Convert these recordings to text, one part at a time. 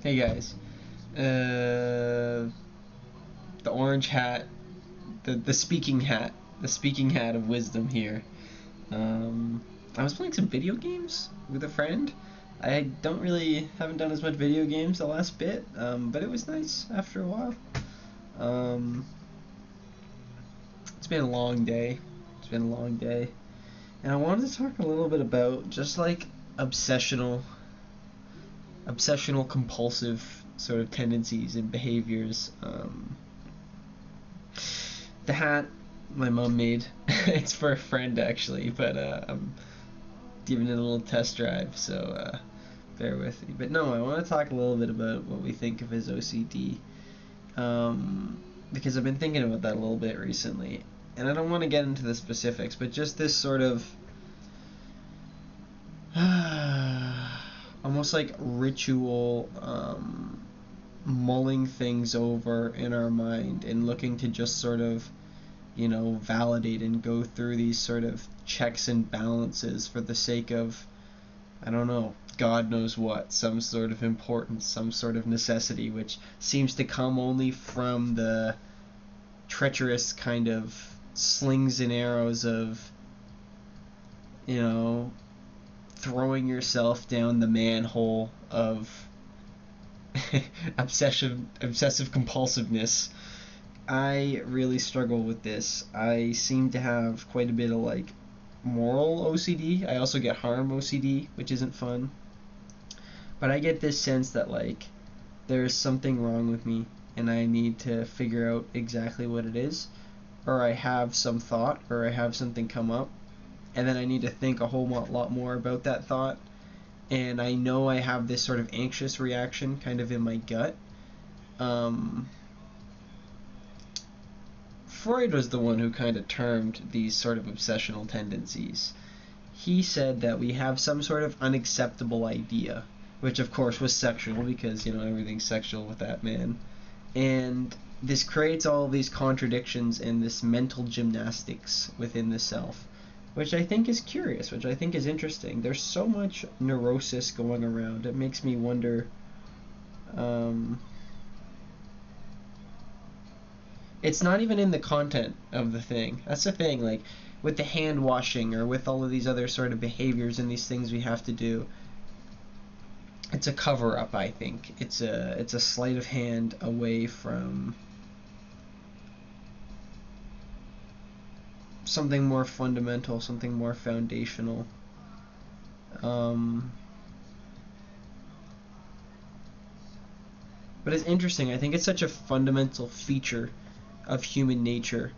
Hey guys, the orange hat, the speaking hat of wisdom here. Um, I was playing some video games with a friend. I haven't done as much video games the last bit, but it was nice after a while. Um, it's been a long day. It's been a long day, and I wanted to talk a little bit about just like obsessional, compulsive sort of tendencies and behaviors. The hat my mom made. It's for a friend actually, but I'm giving it a little test drive, so bear with me. But no, I want to talk a little bit about what we think of as OCD, because I've been thinking about that a little bit recently, and I don't want to get into the specifics, but just this sort of almost like ritual, mulling things over in our mind and looking to just sort of, validate and go through these sort of checks and balances for the sake of, I don't know, God knows what, some sort of importance, some sort of necessity, which seems to come only from the treacherous kind of slings and arrows of, throwing yourself down the manhole of obsessive compulsiveness. I really struggle with this. I seem to have quite a bit of like moral OCD. I also get harm OCD, which isn't fun. But I get this sense that like there's something wrong with me and I need to figure out exactly what it is, or I have some thought or I have something come up and then I need to think a whole lot more about that thought, and I know I have this sort of anxious reaction kind of in my gut. Freud was the one who kind of termed these sort of obsessional tendencies. He said that we have some sort of unacceptable idea, which of course was sexual because, everything's sexual with that man. And this creates all of these contradictions and this mental gymnastics within the self, which I think is curious, which I think is interesting. There's so much neurosis going around. It makes me wonder, it's not even in the content of the thing. That's the thing, like with the hand washing or with all of these other sort of behaviors and these things we have to do. It's a cover up, I think. It's a sleight of hand away from something more fundamental, something more foundational. But it's interesting. I think it's such a fundamental feature of human nature,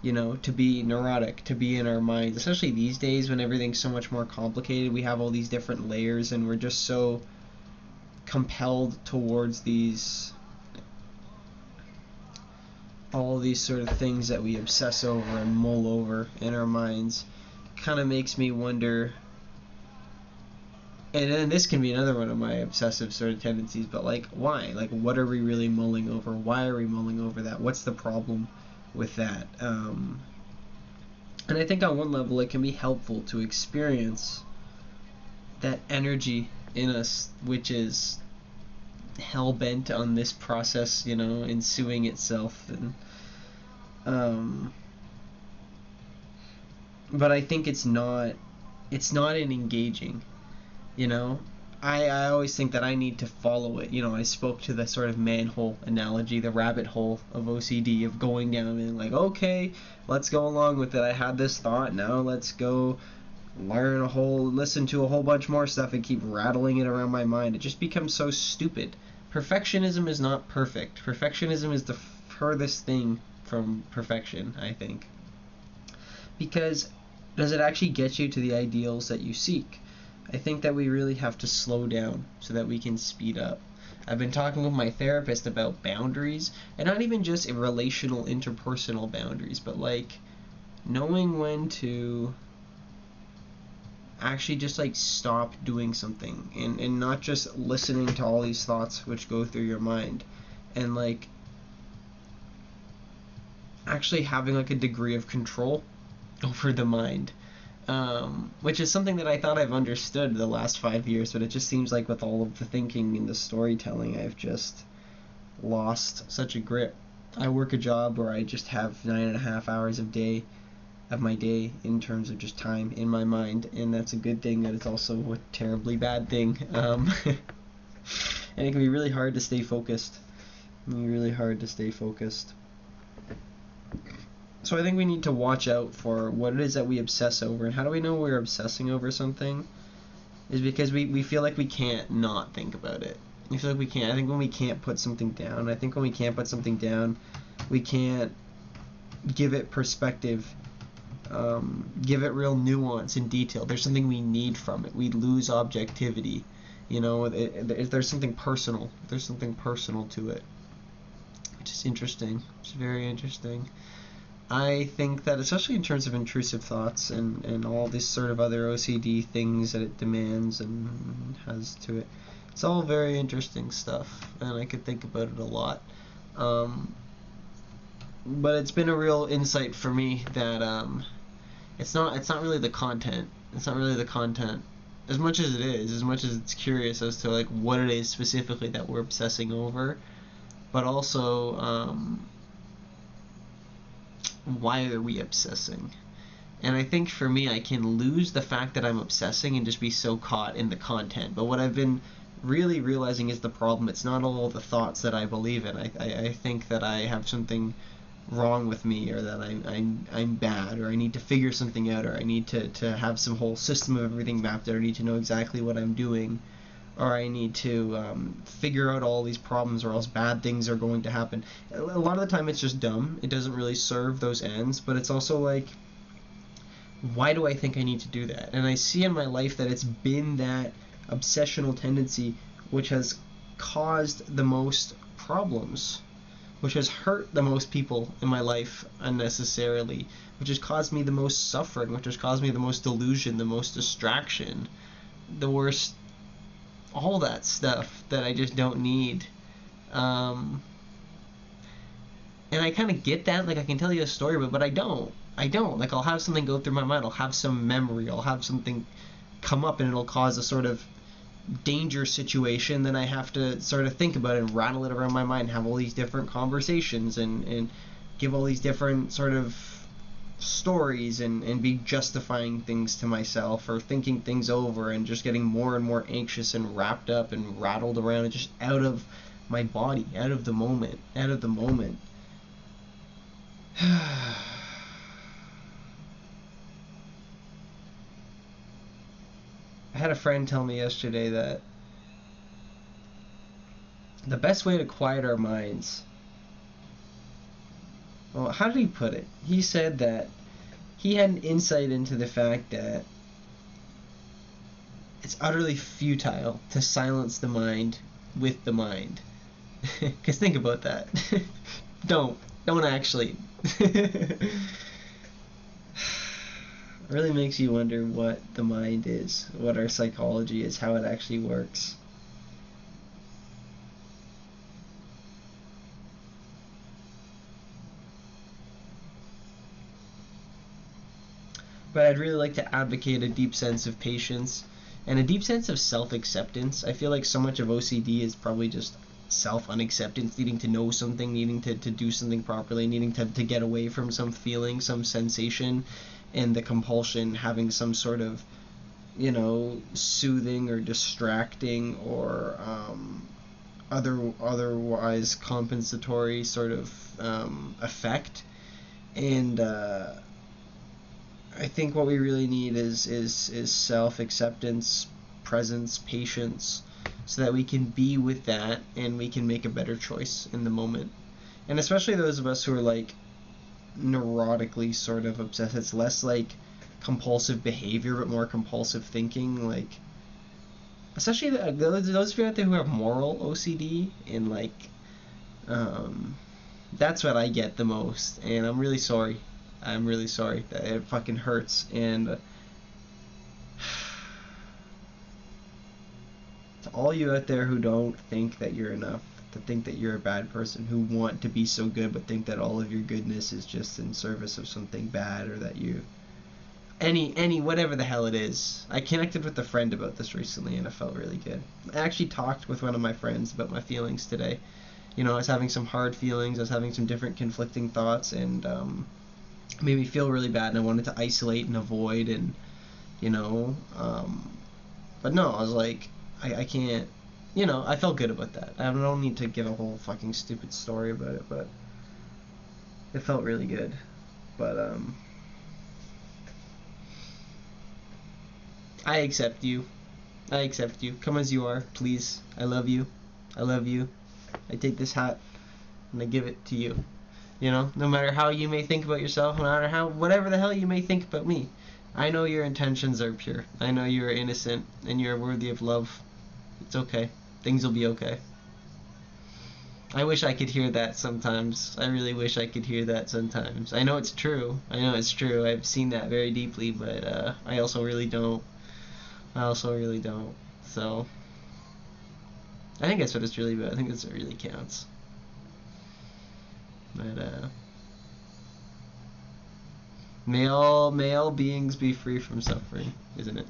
to be neurotic, to be in our minds, especially these days when everything's so much more complicated. We have all these different layers and we're just so compelled towards all these sort of things that we obsess over and mull over in our minds. Kind of makes me wonder, and then this can be another one of my obsessive sort of tendencies, but like, why? Like, what are we really mulling over? Why are we mulling over that? What's the problem with that? And I think on one level it can be helpful to experience that energy in us, which is hell-bent on this process, ensuing itself. And but I think it's not in engaging. I always think that I need to follow it. I spoke to the sort of manhole analogy, the rabbit hole of OCD, of going down and like, okay, let's go along with it. I had this thought, now let's go listen to a whole bunch more stuff and keep rattling it around my mind. It just becomes so stupid. Perfectionism is not perfect. Perfectionism is the furthest thing from perfection, I think. Because does it actually get you to the ideals that you seek? I think that we really have to slow down so that we can speed up. I've been talking with my therapist about boundaries, and not even just relational, interpersonal boundaries, but like knowing when to actually just like stop doing something and not just listening to all these thoughts which go through your mind, and like actually having like a degree of control over the mind. which is something that I thought I've understood the last 5 years, but it just seems like with all of the thinking and the storytelling, I've just lost such a grip. I work a job where I just have 9.5 hours of my day in terms of just time in my mind, and that's a good thing, but it's also a terribly bad thing. And it can be really hard to stay focused. So I think we need to watch out for what it is that we obsess over. And how do we know we're obsessing over something? Is because we feel like we can't not think about it. We feel like we can't. I think when we can't put something down, we can't give it perspective, give it real nuance and detail. There's something we need from it. We lose objectivity. There's something personal. There's something personal to it, which is interesting. It's very interesting. I think that especially in terms of intrusive thoughts and all this sort of other OCD things that it demands and has to it, it's all very interesting stuff, and I could think about it a lot. But it's been a real insight for me that it's not really the content. It's not really the content as much as it is, as much as it's curious as to like what it is specifically that we're obsessing over, but also why are we obsessing? And I think for me, I can lose the fact that I'm obsessing and just be so caught in the content. But what I've been really realizing is the problem. It's not all the thoughts that I believe in. I think that I have something wrong with me, or that I'm bad, or I need to figure something out, or I need to have some whole system of everything mapped out, or I need to know exactly what I'm doing, or I need to figure out all these problems, or else bad things are going to happen. A lot of the time it's just dumb. It doesn't really serve those ends, but it's also like, why do I think I need to do that? And I see in my life that it's been that obsessional tendency which has caused the most problems, which has hurt the most people in my life unnecessarily, which has caused me the most suffering, which has caused me the most delusion, the most distraction, the worst, all that stuff that I just don't need. And I kind of get that, like I can tell you a story, but I don't. Like I'll have something go through my mind, I'll have some memory, I'll have something come up and it'll cause a sort of danger situation, then I have to sort of think about it and rattle it around my mind, have all these different conversations and give all these different sort of stories and be justifying things to myself or thinking things over and just getting more and more anxious and wrapped up and rattled around and just out of my body, out of the moment. I had a friend tell me yesterday that the best way to quiet our minds, well, how did he put it? He said that he had an insight into the fact that it's utterly futile to silence the mind with the mind. Because think about that. Don't actually. It really makes you wonder what the mind is, what our psychology is, how it actually works. But I'd really like to advocate a deep sense of patience and a deep sense of self-acceptance. I feel like so much of OCD is probably just self-unacceptance, needing to know something, needing to do something properly, needing to get away from some feeling, some sensation, and the compulsion having some sort of, soothing or distracting or otherwise compensatory sort of effect. And I think what we really need is self-acceptance, presence, patience, so that we can be with that and we can make a better choice in the moment. And especially those of us who are like neurotically sort of obsessed, it's less like compulsive behavior but more compulsive thinking, like especially those of you out there who have moral OCD, and like that's what I get the most, and I'm really sorry that it fucking hurts. And to all you out there who don't think that you're enough, to think that you're a bad person, who want to be so good but think that all of your goodness is just in service of something bad, or that any whatever the hell it is. I connected with a friend about this recently, and it felt really good. I actually talked with one of my friends about my feelings today. You know, I was having some hard feelings. I was having some different conflicting thoughts, and it made me feel really bad. And I wanted to isolate and avoid, and you know, but no, I was like, I can't. You know, I felt good about that. I don't need to give a whole fucking stupid story about it, but it felt really good. But I accept you. I accept you. Come as you are, please. I love you. I love you. I take this hat and I give it to you. You know, no matter how you may think about yourself, no matter how, whatever the hell you may think about me, I know your intentions are pure. I know you are innocent and you are worthy of love. It's okay. Things will be okay. I wish I could hear that sometimes. I really wish I could hear that sometimes. I know it's true. I know it's true. I've seen that very deeply, but I also really don't. I also really don't. So, I think that's what it's really about. I think that's what really counts. But, may all beings be free from suffering, isn't it?